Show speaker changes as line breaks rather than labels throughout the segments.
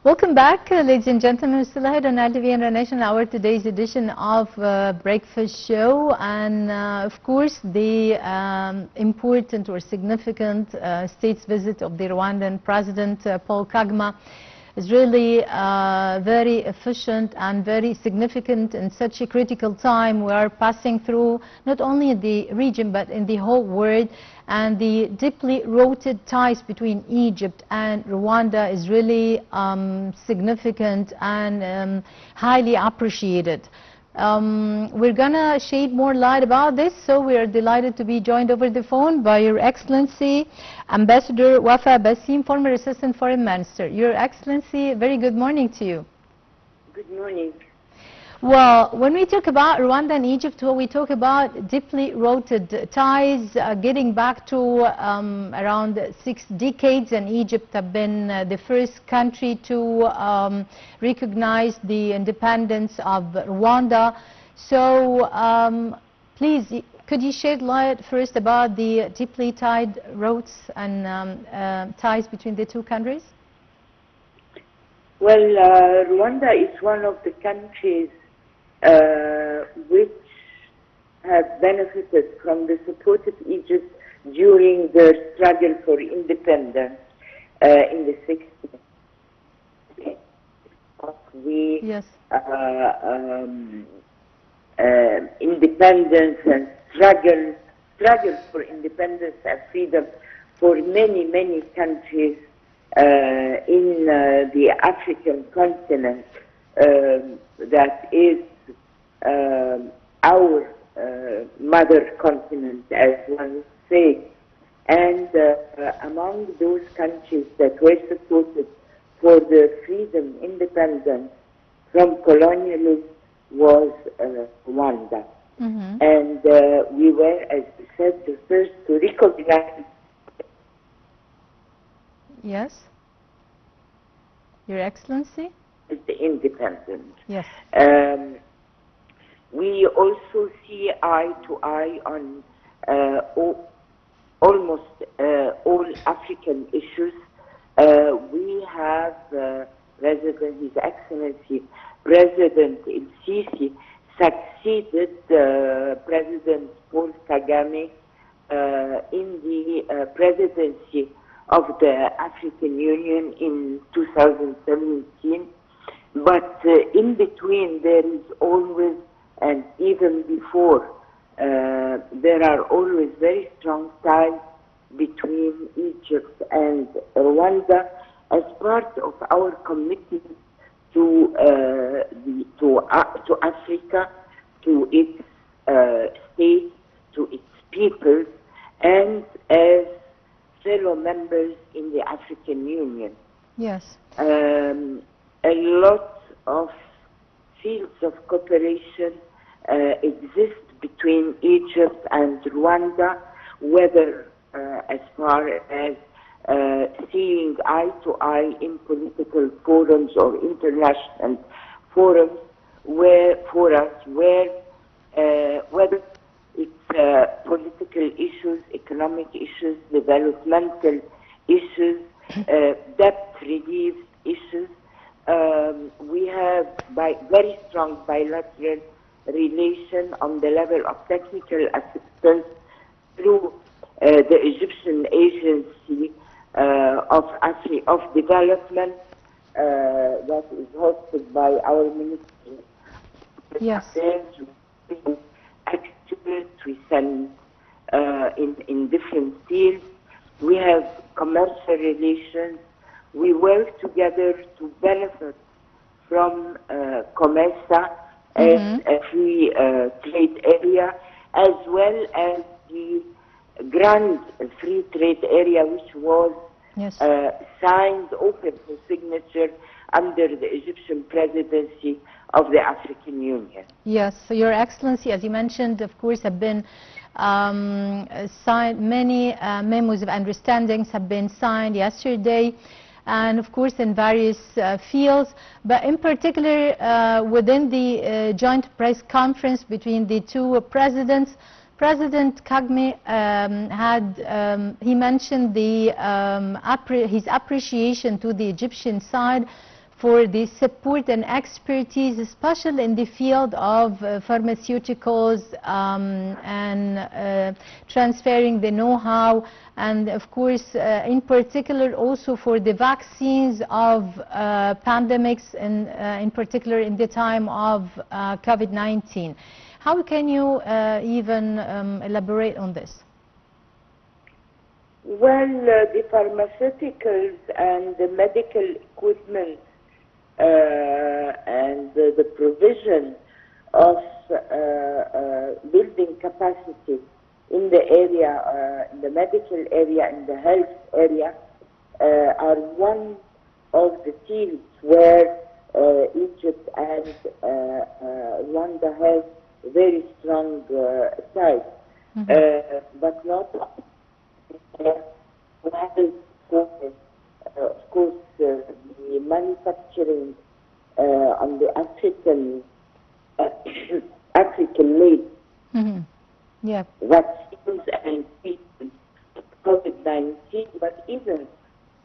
Welcome back, ladies and gentlemen. We're still ahead on RTV International Hour, today's edition of Breakfast Show. And of course, the important or significant state's visit of the Rwandan President Paul Kagame is really very efficient and very significant in such a critical time. We are passing through not only in the region but in the whole world, and the deeply rooted ties between Egypt and Rwanda is really significant and highly appreciated. We're gonna shed more light about this, so we are delighted to be joined over the phone by Your Excellency Ambassador Wafaa Baseem, former Assistant Foreign Minister. Your Excellency, very good morning to you.
Good morning.
Well, when we talk about Rwanda and Egypt, we talk about deeply rooted ties, getting back to around 6 decades, and Egypt have been the first country to recognize the independence of Rwanda. So please, could you shed light first about the deeply tied roots and ties between the two countries?
Well, Rwanda is one of the countries which have benefited from the support of Egypt during their struggle for independence in the 60s.
Yes.
Independence and struggle for independence and freedom for many countries in the African continent, that is our mother continent, as one would say. And among those countries that were supported for their freedom, independence from colonialism was Rwanda.
Mm-hmm.
And we were, as you said, the first to recognize.
Yes. Your Excellency?
The independence.
Yes.
We also see eye to eye on almost all African issues. We have President, His Excellency President El-Sisi succeeded President Paul Kagame in the presidency of the African Union in 2017. But in between there is always, and even before, there are always very strong ties between Egypt and Rwanda as part of our commitment to Africa, to its state, to its people, and as fellow members in the African Union.
Yes.
A lot of fields of cooperation exist between Egypt and Rwanda, whether as far as seeing eye to eye in political forums or international forums, whether it's political issues, economic issues, developmental issues, debt relief issues. We have very strong bilateral relation on the level of technical assistance through the Egyptian Agency of Development that is hosted by our ministry.
Yes.
We send in different fields. We have commercial relations. We work together to benefit from COMESA as a free trade area, as well as the Grand Free Trade Area, which was signed, open for signature under the Egyptian presidency of the African Union.
Yes, so Your Excellency, as you mentioned, of course, have been signed, many memos of understandings have been signed yesterday, and of course in various fields, but in particular within the joint press conference between the two presidents, President Kagame he mentioned his appreciation to the Egyptian side for the support and expertise, especially in the field of pharmaceuticals and transferring the know-how, and of course, in particular, also for the vaccines of pandemics, and in particular in the time of COVID-19. How can you even elaborate on this?
Well, the pharmaceuticals and the medical equipment and the provision of building capacity in the area, in the medical area, in the health area, are one of the fields where Egypt and Rwanda have very strong ties. But not of course, the manufacturing on the African-made vaccines and treatment COVID-19, but even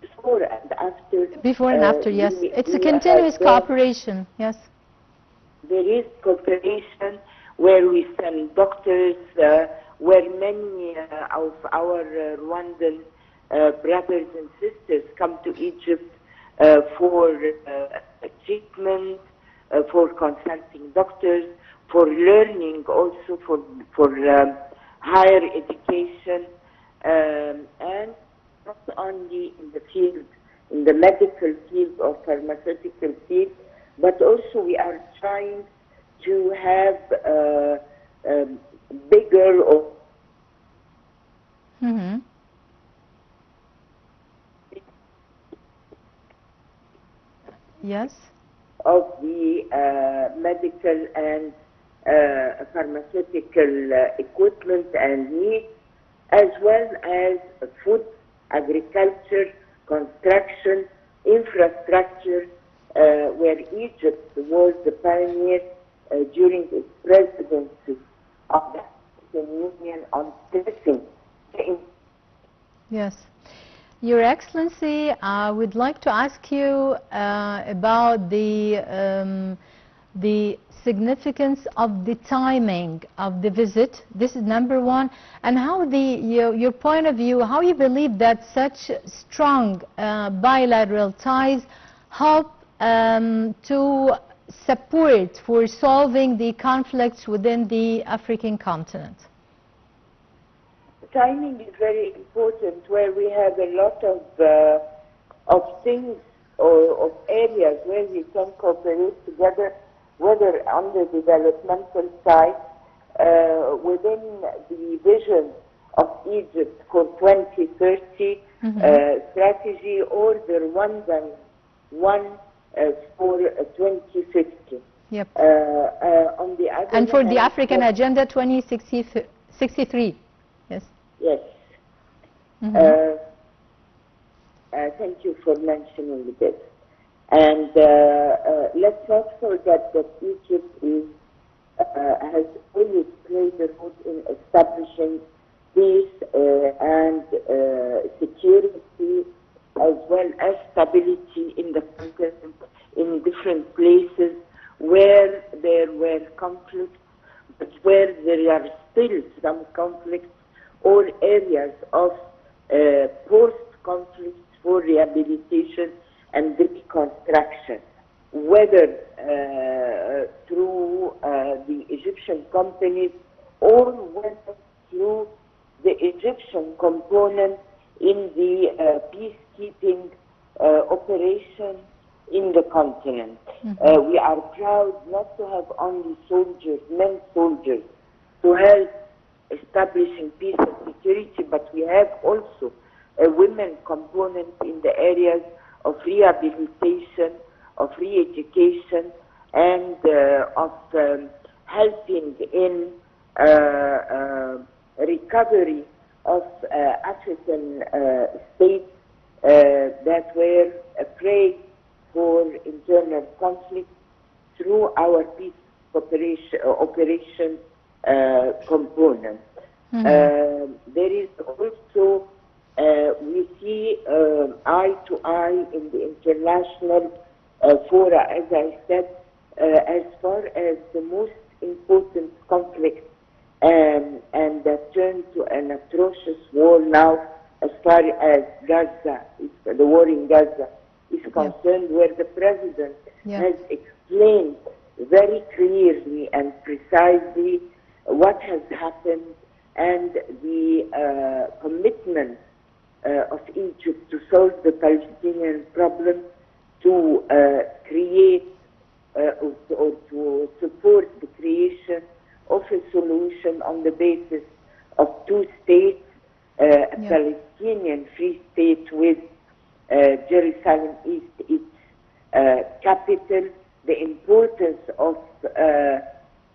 before and after.
Before and after, yes. It's a continuous cooperation, yes.
There is cooperation where we send doctors, where many of our Rwandan brothers and sisters come to Egypt for treatment, for consulting doctors, for learning, also for higher education, and not only in the field, in the medical field or pharmaceutical field, but also we are trying to have bigger or
yes,
of the medical and pharmaceutical equipment and needs, as well as food, agriculture, construction, infrastructure, where Egypt was the pioneer during its presidency of the African Union on stressing.
Yes. Your Excellency, I would like to ask you about the significance of the timing of the visit. This is number one. And how your point of view, how you believe that such strong bilateral ties help to support for solving the conflicts within the African continent?
Timing is very important, where we have a lot of things or of areas where we can cooperate together, whether on the developmental side, within the vision of Egypt for 2030 strategy, or the Rwandan one for 2050.
Yep.
On the other
and for the
hand,
African Agenda 2063. Yes.
Yes. Thank you for mentioning this. And let's not forget that Egypt has always played a role in establishing peace and security, as well as stability in the continent, in different places where there were conflicts, but where there are still some conflicts, or areas of post-conflict for rehabilitation and reconstruction, whether through the Egyptian companies, or whether through the Egyptian component in the peacekeeping operation in the continent. We are proud not to have only soldiers, men soldiers, to help establishing peace and security, but we have also a women component in the areas of rehabilitation, of re-education, and of helping in recovery of African states that were prey for internal conflict through our peace operation component. There is also, we see eye to eye in the international fora, as I said, as far as the most important conflict and that turned to an atrocious war now, as far as Gaza, the war in Gaza is concerned, where the President has explained very clearly and precisely what has happened and the commitment of Egypt to solve the Palestinian problem, to create or to support the creation of a solution on the basis of two states, a Palestinian free state with Jerusalem East, its capital, the importance of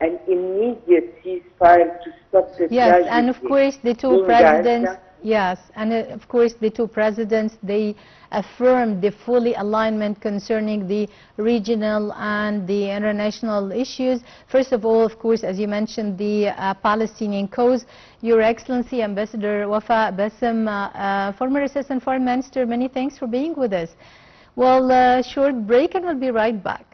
an immediate ceasefire to stop the tragedy.
And of course the two presidents, and of course the two presidents, they affirmed the fully alignment concerning the regional and the international issues. First of all, of course, as you mentioned, the Palestinian cause. Your Excellency, Ambassador Wafaa Baseem, former Assistant Foreign Minister, many thanks for being with us. Well, short break and we'll be right back.